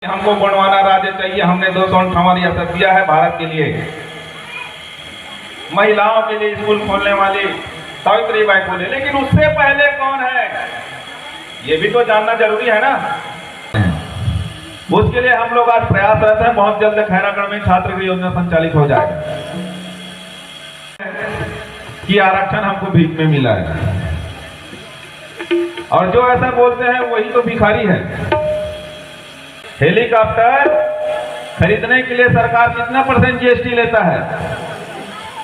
हमको गोंडवाना राज्य चाहिए। हमने 258 रियासत दिया है भारत के लिए। महिलाओं के लिए स्कूल खोलने वाली सावित्रीबाई फुले, लेकिन उससे पहले कौन है ये भी तो जानना जरूरी है ना। उसके लिए हम लोग आज प्रयासरत हैं। बहुत जल्द खैरागढ़ में छात्रगृह योजना संचालित हो जाएगा कि आरक्षण हमको भीख में मिला है, और जो ऐसा बोलते हैं वही तो भिखारी है। हेलीकॉप्टर खरीदने के लिए सरकार कितना % जीएसटी लेता है?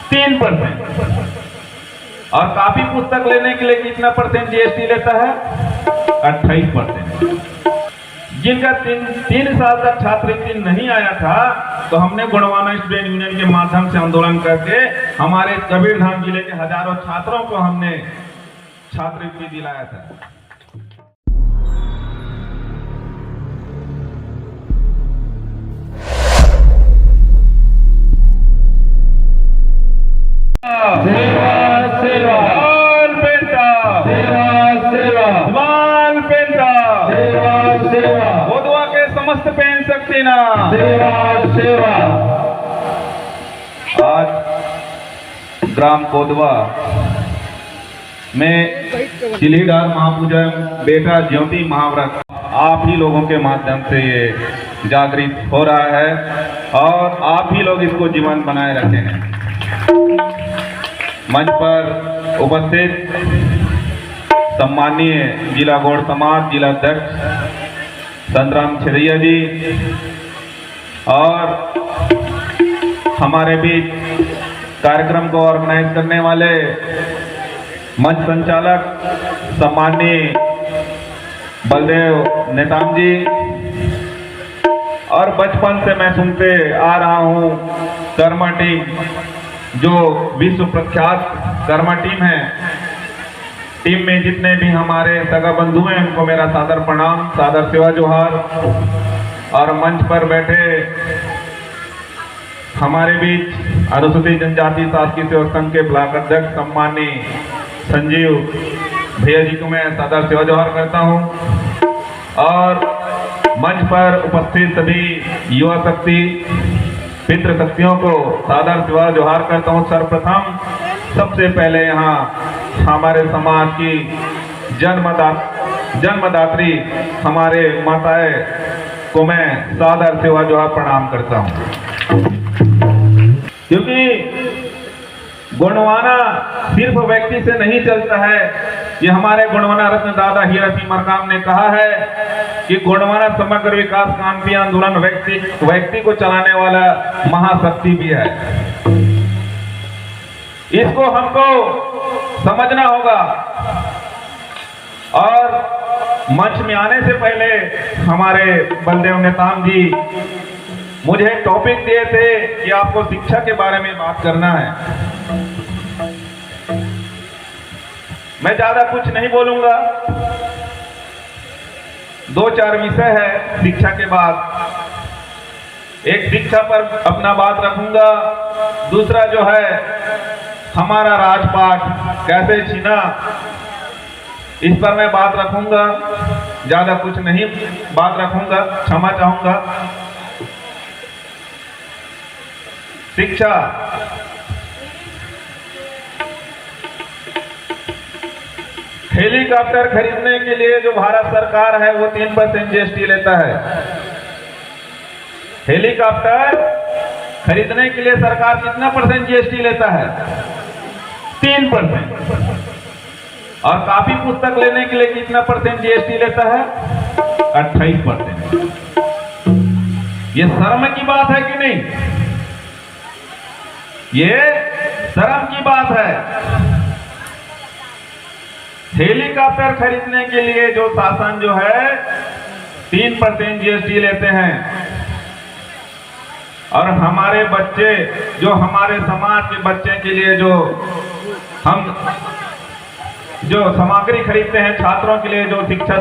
3%। और कापी पुस्तक लेने के लिए कितना % जीएसटी लेता है? 28%। जिनका 3 साल तक छात्रवृत्ति नहीं आया था, तो हमने गोंडवाना स्टूडेंट यूनियन के माध्यम से आंदोलन करके हमारे कबीरधाम जिले के हजारों छात्रों को हमने छात्रवृत्ति दिलाया था। गोदवा के समस्त पेन शक्ति ना सेवा। आज ग्राम गोदवा में चिल्हीडार महापूजन बेटा ज्योति महाव्रत आप ही लोगों के माध्यम से ये जागृत हो रहा है, और आप ही लोग इसको जीवन बनाए रखे हैं। मंच पर उपस्थित सम्माननीय जिला गौड़ समाज जिला अध्यक्ष संतराम छेड़िया जी, और हमारे बीच कार्यक्रम को ऑर्गेनाइज करने वाले मंच संचालक सम्माननीय बलदेव नेताम जी, और बचपन से मैं सुनते आ रहा हूँ कर्मा टीम, जो विश्व प्रख्यात कर्मा टीम है। टीम में जितने भी हमारे सगा बंधु हैं उनको मेरा सादर प्रणाम, सादर सेवा जोहार। और मंच पर बैठे हमारे बीच अनुसूचित जनजाति शासकीय सेवक संघ के ब्लॉक अध्यक्ष सम्माननीय संजीव भैया जी को मैं सादर सेवा जोहार करता हूं, और मंच पर उपस्थित सभी युवा शक्ति पितृ शक्तियों को सादर सेवा जोहार करता हूं। सर्वप्रथम सबसे पहले यहाँ हमारे समाज की जन्मदात्री हमारे माताएं को मैं सादर सेवा जोहार प्रणाम करता हूँ, क्योंकि गोंडवाना सिर्फ व्यक्ति से नहीं चलता है। ये हमारे गोंडवाना रत्न दादा हीरा सिंह मरकाम ने कहा है कि गोंडवाना समग्र विकास क्रांति आंदोलन व्यक्ति को चलाने वाला महाशक्ति भी है। इसको हमको समझना होगा। और मंच में आने से पहले हमारे बलदेव नेताम जी मुझे टॉपिक दिए थे कि आपको शिक्षा के बारे में बात करना है। मैं ज्यादा कुछ नहीं बोलूंगा, 2-4 विषय है शिक्षा के बाद। एक शिक्षा पर अपना बात रखूंगा, दूसरा जो है हमारा राजपाट कैसे छीना, इस पर मैं बात रखूंगा। ज्यादा कुछ नहीं बात रखूंगा, क्षमा चाहूंगा। शिक्षा, हेलीकॉप्टर खरीदने के लिए जो भारत सरकार है वो 3% जीएसटी लेता है। हेलीकॉप्टर खरीदने के लिए सरकार कितना % जीएसटी लेता है? 3%। और कापी पुस्तक लेने के लिए कितना % जीएसटी लेता है? 28%। ये शर्म की बात है कि नहीं? ये शर्म की बात है। हेलीकॉप्टर खरीदने के लिए जो शासन जो है 3% जीएसटी लेते हैं, और हमारे बच्चे जो हमारे समाज के बच्चे के लिए हम सामग्री खरीदते हैं, छात्रों के लिए जो शिक्षा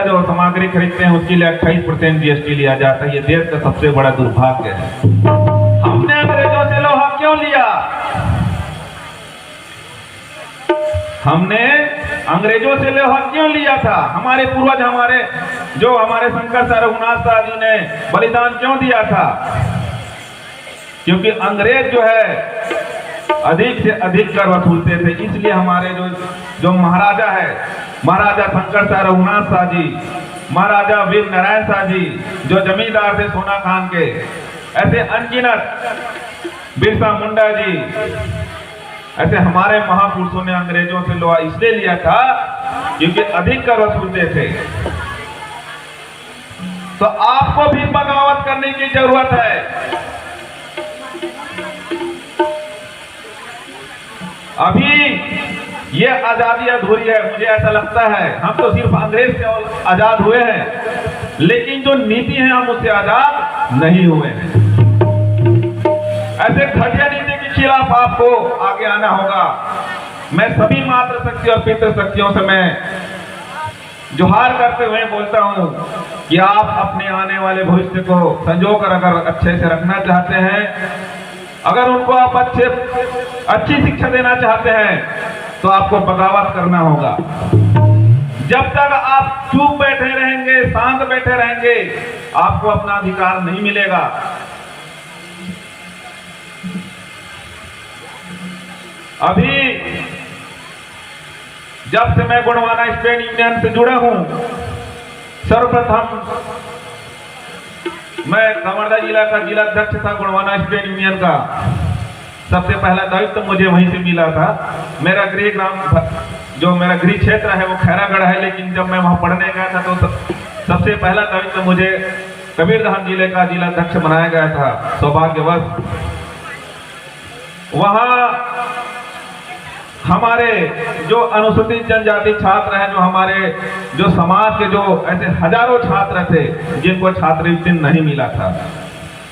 जो सामग्री खरीदते हैं उसके लिए 28% जीएसटी लिया जाता है। ये देश का सबसे बड़ा दुर्भाग्य है। हमने अंग्रेजों से लोहा क्यों लिया? हमने अंग्रेजों से लोहा क्यों लिया था? हमारे पूर्वज हमारे शंकर शाह रघुनाथ शाह जी ने बलिदान क्यों दिया था? क्योंकि अंग्रेज जो है अधिक से अधिक कर वसूलते थे। इसलिए हमारे जो महाराजा है, महाराजा शंकर शाह रघुनाथ शाह जी, महाराजा वीर नारायण शाह जी, जो जमींदार थे सोना खान के, ऐसे अनगिनत बिरसा मुंडा जी, ऐसे हमारे महापुरुषों ने अंग्रेजों से लोहा इसलिए लिया था क्योंकि अधिक कर वसूलते थे। तो आपको भी बगावत करने की जरूरत है। अभी ये आजादी अधूरी है, मुझे ऐसा लगता है। हम तो सिर्फ अंग्रेज से आजाद हुए हैं, लेकिन जो नीति है हम उससे आजाद नहीं हुए हैं। ऐसे घटिया नीति के खिलाफ आपको आगे आना होगा। मैं सभी मातृ शक्ति और पितृ शक्तियों से मैं जोहार करते हुए बोलता हूं कि आप अपने आने वाले भविष्य को संजोकर अगर अच्छे से रखना चाहते हैं, अगर उनको आप अच्छी शिक्षा देना चाहते हैं, तो आपको बगावत करना होगा। जब तक आप चुप बैठे रहेंगे, शांत बैठे रहेंगे, आपको अपना अधिकार नहीं मिलेगा। अभी जब से मैं गोंडवाना स्टूडेंट यूनियन से जुड़ा हूं, सर्वप्रथम मैं कवर्धा जिला का जिला अध्यक्ष था गोंडवाना स्टूडेंट यूनियन का। सबसे पहला दायित्व तो मुझे वहीं से मिला था। मेरा गृह ग्राम जो मेरा गृह क्षेत्र है वो खैरागढ़ है, लेकिन जब मैं वहां पढ़ने गया था तो सबसे पहला दायित्व तो मुझे कबीरधाम जिले का जिला अध्यक्ष बनाया गया था। सौभाग्यवश वहां हमारे जो अनुसूचित जनजाति छात्र हैं, जो हमारे जो समाज के जो ऐसे हजारों छात्र थे जिनको छात्रवृत्ति नहीं मिला था,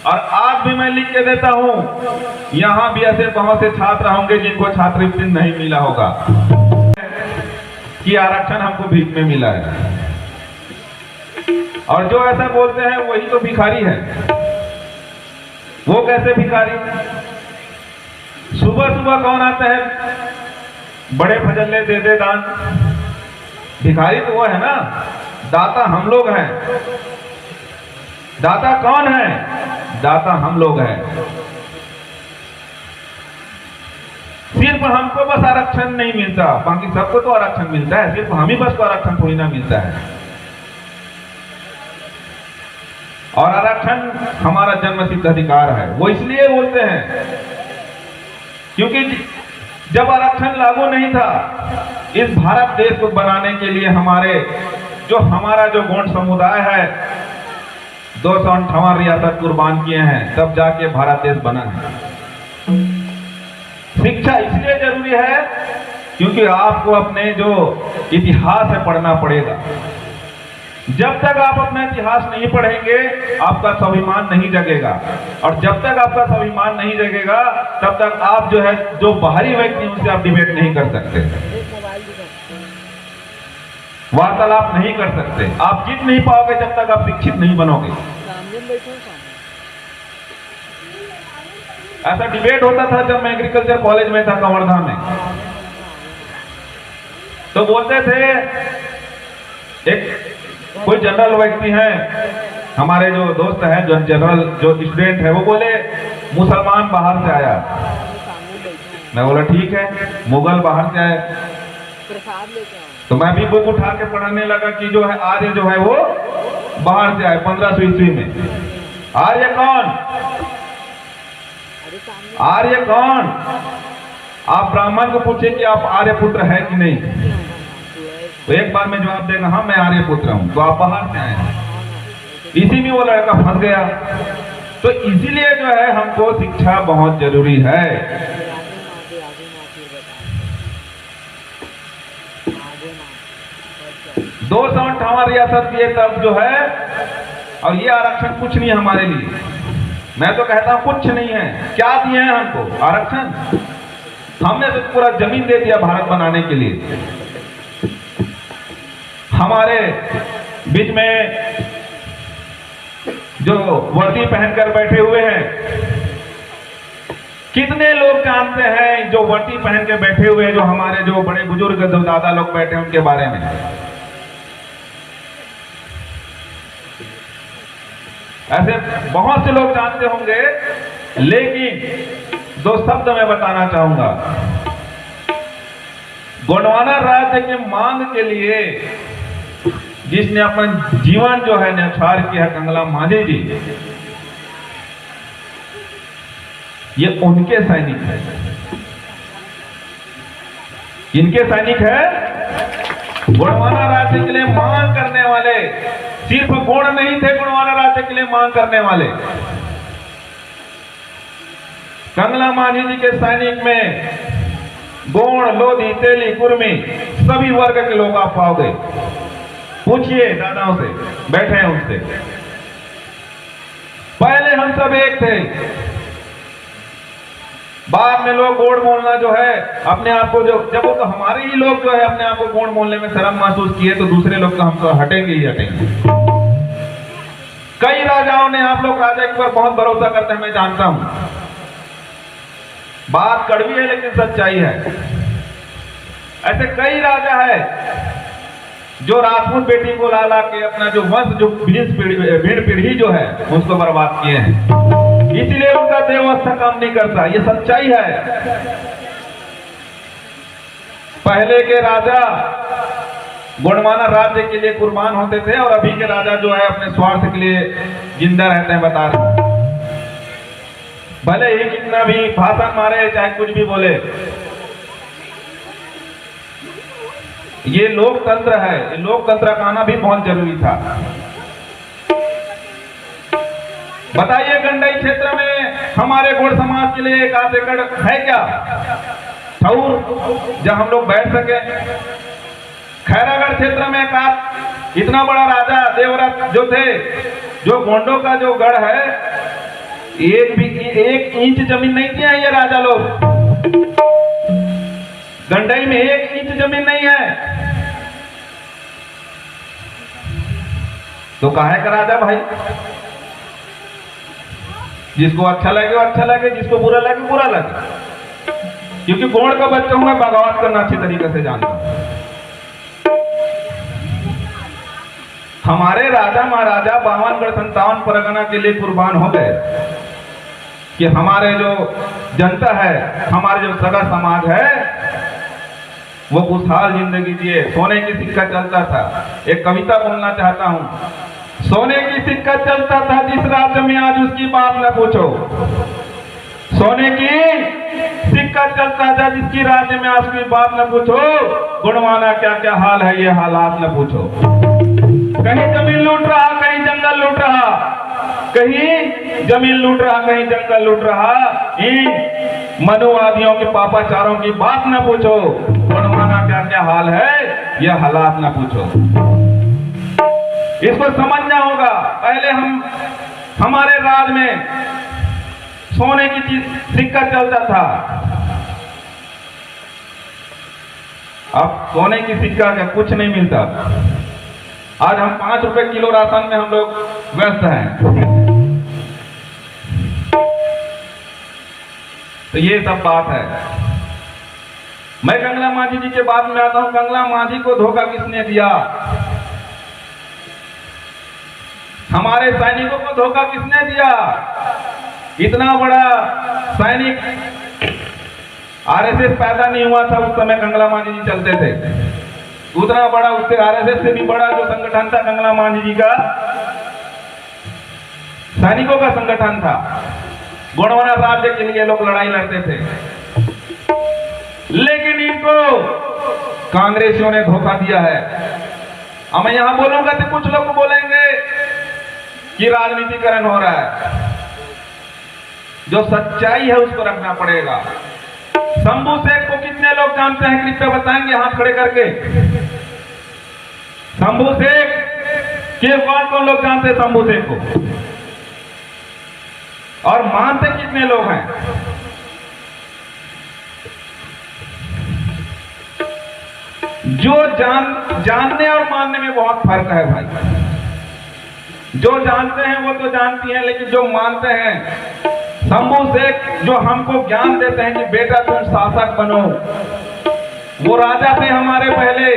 और आज भी मैं लिख के देता हूं, यहां भी ऐसे बहुत से छात्र होंगे जिनको छात्रवृत्ति नहीं मिला होगा कि आरक्षण हमको भीख में मिला है। और जो ऐसा बोलते हैं वही तो भिखारी है। वो कैसे भिखारी? सुबह सुबह कौन आता है, बड़े फजल्ले दे दे दान। भिखारी तो वो है ना, दाता हम लोग हैं। दाता कौन है? दाता हम लोग हैं। सिर्फ हमको बस आरक्षण नहीं मिलता, बाकी सबको तो आरक्षण मिलता है, सिर्फ हम ही बस को आरक्षण थोड़ी ना मिलता है। और आरक्षण हमारा जन्मसिद्ध अधिकार है। वो इसलिए बोलते हैं क्योंकि जब आरक्षण लागू नहीं था, इस भारत देश को बनाने के लिए हमारा जो गोंड समुदाय है 258 रियासत कुर्बान किए हैं, तब जाके भारत देश बना है। शिक्षा इसलिए जरूरी है क्योंकि आपको अपने जो इतिहास है पढ़ना पड़ेगा। जब तक आप अपना इतिहास नहीं पढ़ेंगे, आपका स्वाभिमान नहीं जगेगा, और जब तक आपका स्वाभिमान नहीं जगेगा, तब तक आप जो बाहरी व्यक्ति उनसे आप डिबेट नहीं कर सकते, वार्तालाप नहीं कर सकते, आप जीत नहीं पाओगे जब तक आप शिक्षित नहीं बनोगे। ऐसा डिबेट होता था जब मैं एग्रीकल्चर कॉलेज में था कवर्धा में, तो बोलते थे, एक कोई जनरल व्यक्ति हैं, हमारे जो दोस्त हैं, जो जनरल जो स्टूडेंट है, वो बोले मुसलमान बाहर से आया। मैं बोला ठीक है, मुगल बाहर से आए। तो मैं भी बुक उठा के पढ़ने लगा कि जो है आर्य जो है वो बाहर से आए 1500 ईस्वी में। आर्य कौन? आर्य कौन? आप ब्राह्मण को पूछे कि आप आर्य पुत्र है कि नहीं, तो एक बार में जवाब देगा हाँ मैं आर्य पुत्र हूं, तो आप बाहर से आए हैं। इसी में वो लड़का फंस गया। तो इसीलिए जो है हमको शिक्षा बहुत जरूरी है। 258 रियासत दिए तब जो है, और ये आरक्षण कुछ नहीं है हमारे लिए। मैं तो कहता हूं कुछ नहीं है। क्या दिए हैं हमको? आरक्षण। हमने तो पूरा जमीन दे दिया भारत बनाने के लिए। हमारे बीच में जो वर्दी पहनकर बैठे हुए हैं, कितने लोग जानते हैं जो वर्दी पहन के बैठे हुए हैं, जो हमारे जो बड़े बुजुर्ग जो दादा लोग बैठे हैं उनके बारे में? ऐसे बहुत से लोग जानते होंगे, लेकिन दो शब्द मैं बताना चाहूंगा। गोंडवाना राज्य के मांग के लिए जिसने अपना जीवन जो है न्यौछावर किया, कंगला मांझी जी, ये उनके सैनिक है। इनके सैनिक है। गोंडवाना राज्य के लिए मांग करने वाले सिर्फ गोंड नहीं थे, गोंडवाना राज्य के लिए मांग करने वाले कंगला मांझी जी के सैनिक में गोंड, लोधी, तेली, कुर्मी सभी वर्ग के लोग आप पाओगे। पूछिए दादाओं से, बैठे हैं उनसे। पहले हम सब एक थे, बाद में लोग गोंड बोलना जो है अपने आप को, जब वो तो हमारे ही लोग जो है अपने आप को गोंड बोलने में शर्म महसूस किए, तो दूसरे लोग तो हम तो हटेंगे ही हटेंगे। कई राजाओं ने, आप लोग राजा के ऊपर बहुत भरोसा करते हैं, मैं जानता हूं, बात कड़वी है लेकिन सच्चाई है। ऐसे कई राजा है जो राजपूत बेटी को ला ला के अपना जो वंश, जो भीड़ पीढ़ी जो है उसको बर्बाद किए हैं, इसलिए उनका देवस्था काम नहीं करता। ये सच्चाई है। पहले के राजा गोंडवाना राज्य के लिए कुर्बान होते थे, और अभी के राजा जो है अपने स्वार्थ के लिए जिंदा रहते हैं। बता रहे, भले ही कितना भी भाषण मारे, चाहे कुछ भी बोले, ये लोकतंत्र है। ये लोकतंत्र का आना भी बहुत जरूरी था। बताइए, गंडई क्षेत्र में हमारे गोंड समाज के लिए एक आध एकड़ है क्या ठौर जहां हम लोग बैठ सके? खैरागढ़ क्षेत्र में एक इतना बड़ा राजा देवव्रत जो थे, जो गोंडों का जो गढ़ है, एक इंच जमीन नहीं दिया ये राजा लोग। गंडई में 1 इंच जमीन नहीं है, तो काहे का राजा भाई? जिसको अच्छा लगे वो अच्छा लगे, जिसको बुरा लगे बुरा लगे। क्योंकि गोंड का बच्चा हूं मैं, बगावत करना अच्छी तरीके से जानता हूं। हमारे राजा महाराजा 52 57 परगना के लिए कुर्बान हो गए कि हमारे जो जनता है, हमारे जो सगा समाज है, वो खुशहाल जिंदगी जिए। सोने की सिक्का चलता था। एक कविता बोलना चाहता हूं। सोने की सिक्का चलता था जिस राज्य में, आज उसकी बात न पूछो। सोने की सिक्का चलता था जिसकी राज्य में, आज की बात न पूछो। गोंडवाना क्या क्या हाल है, ये हालात न पूछो। कहीं जमीन लूट रहा, कहीं जंगल लूट रहा, कहीं जमीन लूट रहा, कहीं जंगल लूट रहा। इन मनुवादियों के पापाचारों की बात न पूछो। गोंडवाना क्या क्या हाल है, यह हालात न पूछो। इसको समझना होगा। पहले हमारे राज में सोने की सिक्का चलता था। अब सोने की सिक्का का कुछ नहीं मिलता। आज हम 5 रुपए किलो राशन में हम लोग व्यस्त हैं। तो ये सब बात है। मैं कंगला मांझी जी के बाद में आता हूं। कंगला मांझी को धोखा किसने दिया? हमारे सैनिकों को धोखा किसने दिया? इतना बड़ा सैनिक आरएसएस पैदा नहीं हुआ था उस समय, कंगला मांझी जी चलते थे। उतना बड़ा, उससे आरएसएस से भी बड़ा जो संगठन था कंगला मांझी जी का, सैनिकों का संगठन था। गोंडवाना राज्य के लिए लोग लड़ाई लड़ते थे, लेकिन इनको कांग्रेसियों ने धोखा दिया है। अब मैं यहां बोलूंगा तो कुछ लोग बोलेंगे कि राजनीतिकरण हो रहा है। जो सच्चाई है उसको रखना पड़ेगा। शंभू शेख को कितने लोग जानते हैं? कृपया बताएंगे हाथ खड़े करके। शंभू शेख के कौन लोग जानते हैं शंभू शेख को? और मानते कितने लोग हैं? जो जानने और मानने में बहुत फर्क है भाई। जो जानते हैं वो तो जानती हैं, लेकिन जो मानते हैं शंभू शेख जो हमको ज्ञान देते हैं कि बेटा तुम शासक बनो, वो राजा थे हमारे पहले,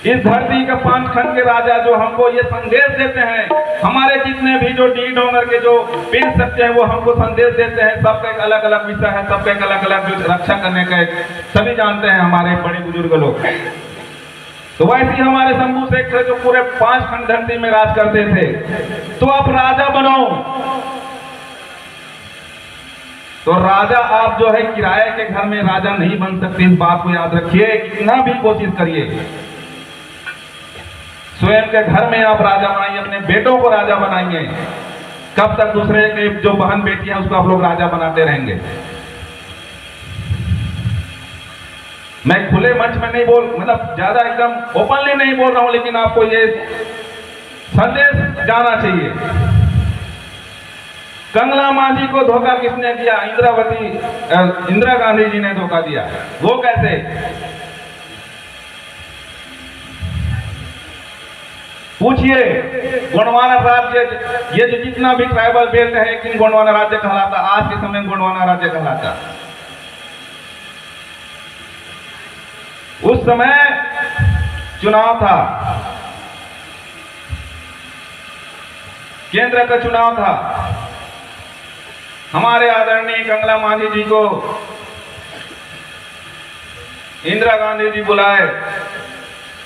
इस धरती के 5 खंड के राजा जो हमको ये संदेश देते हैं। हमारे जितने भी जो डी डोंगर के जो पीर सकते हैं वो हमको संदेश देते हैं। सबका एक अलग अलग विषय है, सबका एक अलग अलग जो रक्षा करने का सभी जानते हैं हमारे बड़े बुजुर्ग लोग। तो वैसे ही हमारे शंभू शेख थे जो पूरे 5 खंड धरती में राज करते थे। तो आप राजा बनो, तो राजा आप जो है किराए के घर में राजा नहीं बन सकते, इस बात को याद रखिए। कितना भी कोशिश करिए, स्वयं के घर में आप राजा बनाइए, अपने बेटों को राजा बनाइए। कब तक दूसरे के जो बहन बेटी है उसको आप लोग राजा बनाते रहेंगे? मैं खुले मंच में नहीं मतलब ज्यादा एकदम ओपनली नहीं बोल रहा हूं, लेकिन आपको ये संदेश जाना चाहिए। कंगला मांझी को धोखा किसने दिया? इंदिरा गांधी जी ने धोखा दिया। वो कैसे? पूछिए, गोंडवाना राज्य, ये जो जितना भी ट्राइबल बेल्ट है, लेकिन गोंडवाना राज्य कहलाता, आज के समय गोंडवाना राज्य कहलाता। उस समय चुनाव था, केंद्र का चुनाव था। हमारे आदरणीय कंगला मांझी जी को इंदिरा गांधी जी बुलाए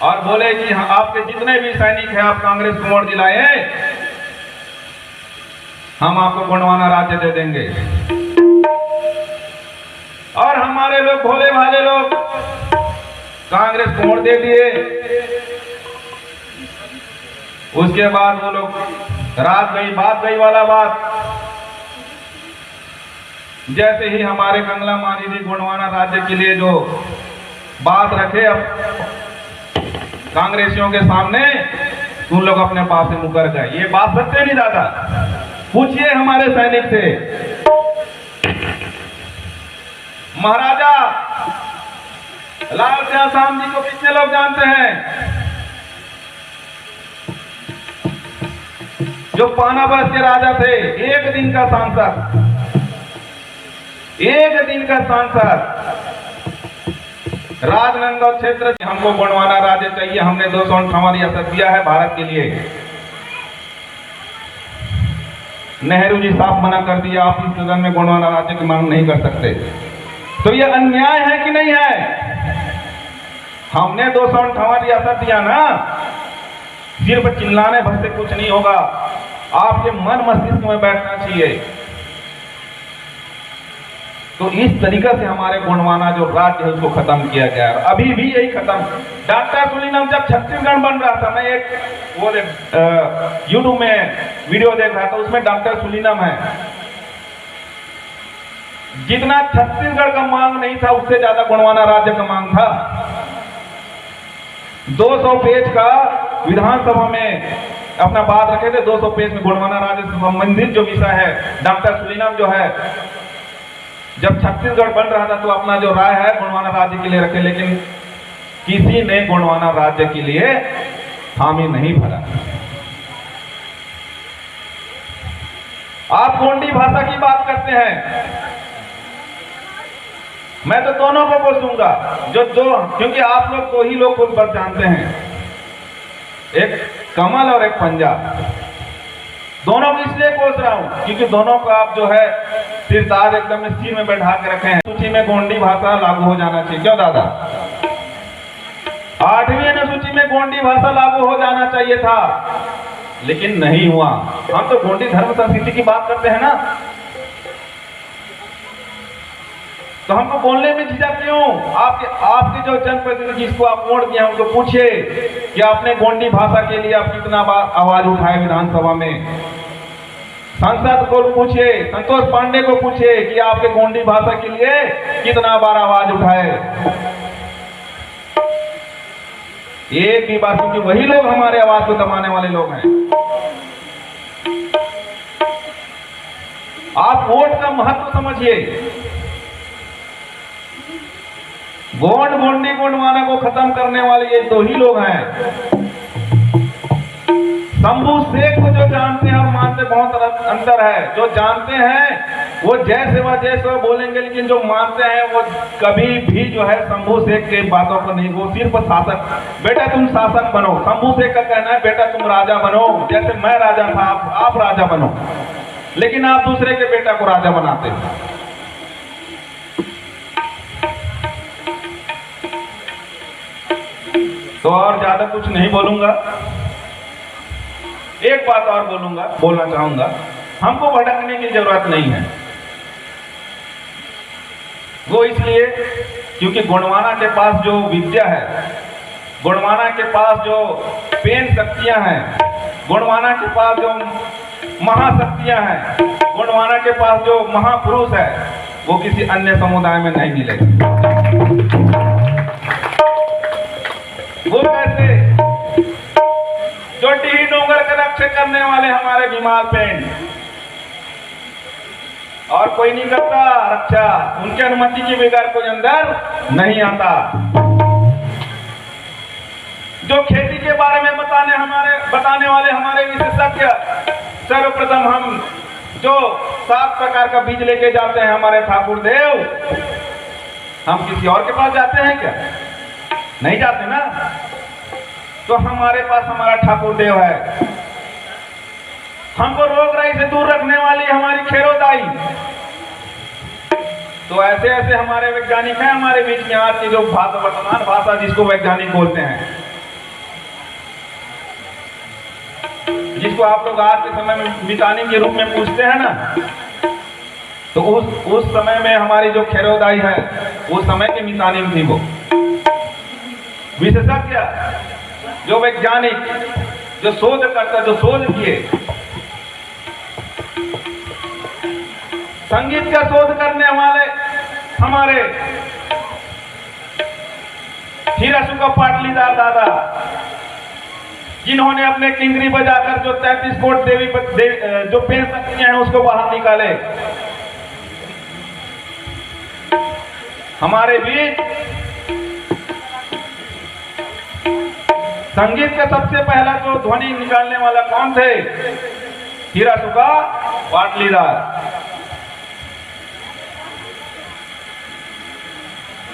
और बोले कि आपके जितने भी सैनिक हैं आप कांग्रेस को वोट दिलाए, हम आपको गोंडवाना राज्य दे देंगे। और हमारे लोग भोले भाले लोग कांग्रेस को वोट दे दिए। उसके बाद वो लोग रात गई बात गई वाला बात। जैसे ही हमारे कंगला मांझी जी गोंडवाना राज्य के लिए जो बात रखे अब कांग्रेसियों के सामने, उन लोग अपने पास से मुकर गए। ये बात सत्य नहीं दादा, पूछिए hमारे सैनिक से। महाराजा लाल सिंह जी को कितने लोग जानते हैं? जो पानाबरस के राजा थे, एक दिन का सांसद, एक दिन का सांसद। राजनांदगांव क्षेत्र हमको गोंडवाना राज्य चाहिए, हमने 258 रियासत दिया है भारत के लिए। नेहरू जी साफ मना कर दिया, आप इस सदन में गोंडवाना राज्य की मांग नहीं कर सकते। तो ये अन्याय है कि नहीं है? हमने 258 रियासत दिया ना, सिर्फ चिल्लाने भर से कुछ नहीं होगा, आपके मन मस्तिष्क में बैठना चाहिए। तो इस तरीके से हमारे गोंडवाना जो राज्य है उसको खत्म किया गया है। अभी भी यही खत्म। डॉक्टर सुलीनम जब छत्तीसगढ़ बन रहा था, मैं एक वो यूट्यूब में वीडियो देख रहा था, उसमें डॉक्टर सुलीनम है। जितना छत्तीसगढ़ का मांग नहीं था उससे ज्यादा गोंडवाना राज्य का मांग था। 200 पेज का विधानसभा में अपना बात रखे थे, 200 पेज में गोंडवाना राज्य से संबंधित जो विषय है, डॉक्टर सुलीनम जो है जब छत्तीसगढ़ बन रहा था तो अपना जो राय है गोंडवाना राज्य के लिए रखे, लेकिन किसी ने गोंडवाना राज्य के लिए हामी नहीं भरा। आप गोंडी भाषा की बात करते हैं, मैं तो दोनों को कोसूंगा, जो क्योंकि आप लोग दो ही लोग को बस जानते हैं, एक कमल और एक पंजाब। दोनों को इसलिए कोस रहा हूं क्योंकि दोनों को आप जो है सिरताज एकदम सिर में बैठा के रखे हैं। सूची में गोंडी भाषा लागू हो जाना चाहिए, क्यों दादा? 8वीं अनुसूची में गोंडी भाषा लागू हो जाना चाहिए था, लेकिन नहीं हुआ। हम तो गोंडी धर्म संस्कृति की बात करते हैं ना, तो हमको बोलने में झिझक क्यों? आपके जो जनप्रतिनिधि जिसको आप वोट दिए उनको पूछिए कि आपने गोंडी भाषा के लिए आप कितना बार आवाज उठाए विधानसभा में। सांसद को पूछिए, संतोष पांडे को पूछिए कि आपके गोंडी भाषा के लिए कितना बार आवाज उठाए। एक भी बात, क्योंकि वही लोग हमारे आवाज को दबाने वाले लोग हैं। आप वोट का महत्व समझिए। गोंडी गोंडवाना को खत्म करने वाले ये दो ही लोग हैं। शंभू शेख को जो जानते हैं और मानते बहुत अंतर है। जो जानते हैं वो जय सेवा बोलेंगे, लेकिन जो मानते हैं वो कभी भी जो है शंभू शेख के बातों को नहीं, वो सिर्फ शासक। बेटा तुम शासक बनो, शंभू शेख का कहना है बेटा तुम राजा बनो, जैसे मैं राजा था आप राजा बनो, लेकिन आप दूसरे के बेटा को राजा बनाते हो। तो और ज्यादा कुछ नहीं बोलूंगा, एक बात और बोलना चाहूंगा, हमको भटकने की जरूरत नहीं है। वो इसलिए क्योंकि गोंडवाना के पास जो विद्या है, गोंडवाना के पास जो पेन शक्तियां हैं, गोंडवाना के पास जो महाशक्तियां हैं, गोंडवाना के पास जो महापुरुष है, वो किसी अन्य समुदाय में नहीं मिलेगा। वो कैसे? जो टीही डोंगर का रक्षा करने वाले हमारे भीमाल पेंट, और कोई नहीं करता रक्षा, उनकी अनुमति के बगैर कोई अंदर नहीं आता। जो खेती के बारे में बताने वाले हमारे विशेषज्ञ, सर्वप्रथम हम जो 7 प्रकार का बीज लेके जाते हैं हमारे ठाकुर देव, हम किसी और के पास जाते हैं क्या? नहीं जाते ना। तो हमारे पास हमारा ठाकुर देव है। हमको रोग राई से दूर रखने वाली हमारी खेरोदाई। तो ऐसे ऐसे हमारे वैज्ञानिक हैं हमारे बीच में आज की जो भाषा, वर्तमान भाषा जिसको वैज्ञानिक बोलते हैं, जिसको आप लोग आज के समय में विटामिन के रूप में पूछते हैं ना, तो उस समय में हमारी जो खेरोदाई है, उस समय की मितानिम थी। वो विशेषज्ञ, जो वैज्ञानिक, जो शोधकर्ता, जो शोध किए, संगीत का शोध करने वाले हमारे हीरासुका पाटलीदार दादा, जिन्होंने अपने किंगरी बजाकर जो 33 कोट देवी जो पेन शक्तियां हैं उसको बाहर निकाले। हमारे बीच संगीत का सबसे पहला जो ध्वनि निकालने वाला कौन थे? हीरासुका पाटलीदार।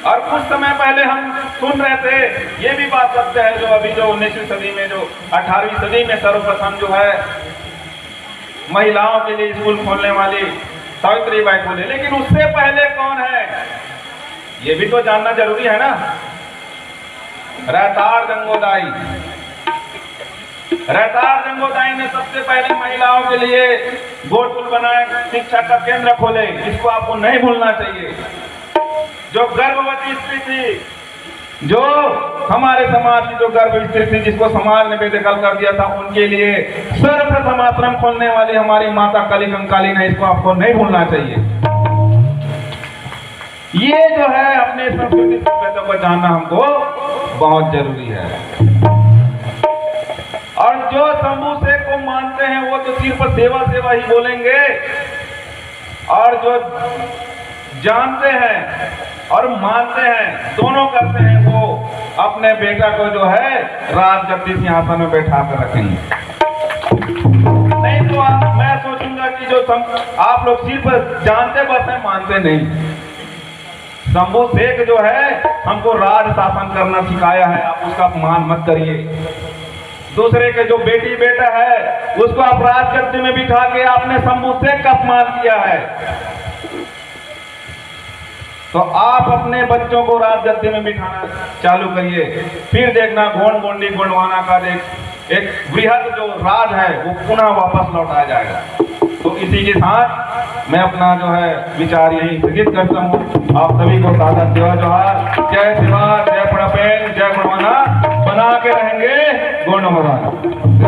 और कुछ समय पहले हम सुन रहे थे, ये भी बात सत्य है, जो अभी जो 19वीं सदी में, जो 18वीं सदी में सर्वप्रथम जो है महिलाओं के लिए स्कूल खोलने वाली सावित्रीबाई फुले, लेकिन उससे पहले कौन है ये भी तो जानना जरूरी है ना। रहतार गंगोदाई। रहतार गंगोदाई ने सबसे पहले महिलाओं के लिए गुरुकुल बनाए, शिक्षा का केंद्र खोले, इसको आपको नहीं भूलना चाहिए। जो गर्भवती स्त्री थी, जो हमारे समाज की जो गर्भवती स्त्री थी, जिसको समाज ने बेदखल कर दिया था, उनके लिए सर्वप्रथम आश्रम खोलने वाली हमारी माता काली कंकाली ने, इसको आपको नहीं भूलना चाहिए। ये जो है अपने संस्कृति सभ्यता को जानना हमको बहुत जरूरी है। और जो शंभू शेख को मानते हैं वो तो सिर्फ सेवा ही बोलेंगे, और जो जानते हैं और मानते हैं, दोनों करते हैं, वो अपने बेटा को जो है राजगद्दी सिंहासन में बैठा कर रखेंगे। नहीं तो मैं सोचूंगा कि जो आप लोग सिर्फ जानते बस हैं, मानते नहीं। शंभू शेख जो है हमको राज शासन करना सिखाया है, आप उसका अपमान मत करिए। दूसरे के जो बेटी बेटा है उसको आप राजगद्दी में बिठा के आपने शंभू शेख का अपमान किया है। तो आप अपने बच्चों को राजगद्दी में बिठाना चालू करिए, फिर देखना गोंड गोंडी गोंडवाना का एक बृहद जो राज है वो पुनः वापस लौट आ जाएगा। तो इसी के साथ मैं अपना जो है विचार यही स्थगित करता हूँ। आप सभी को सादर सेवा जोहार। जय सेवा, जय पड़ापेन, जय गोंडवाना। बना के रहेंगे गोंड महाराज।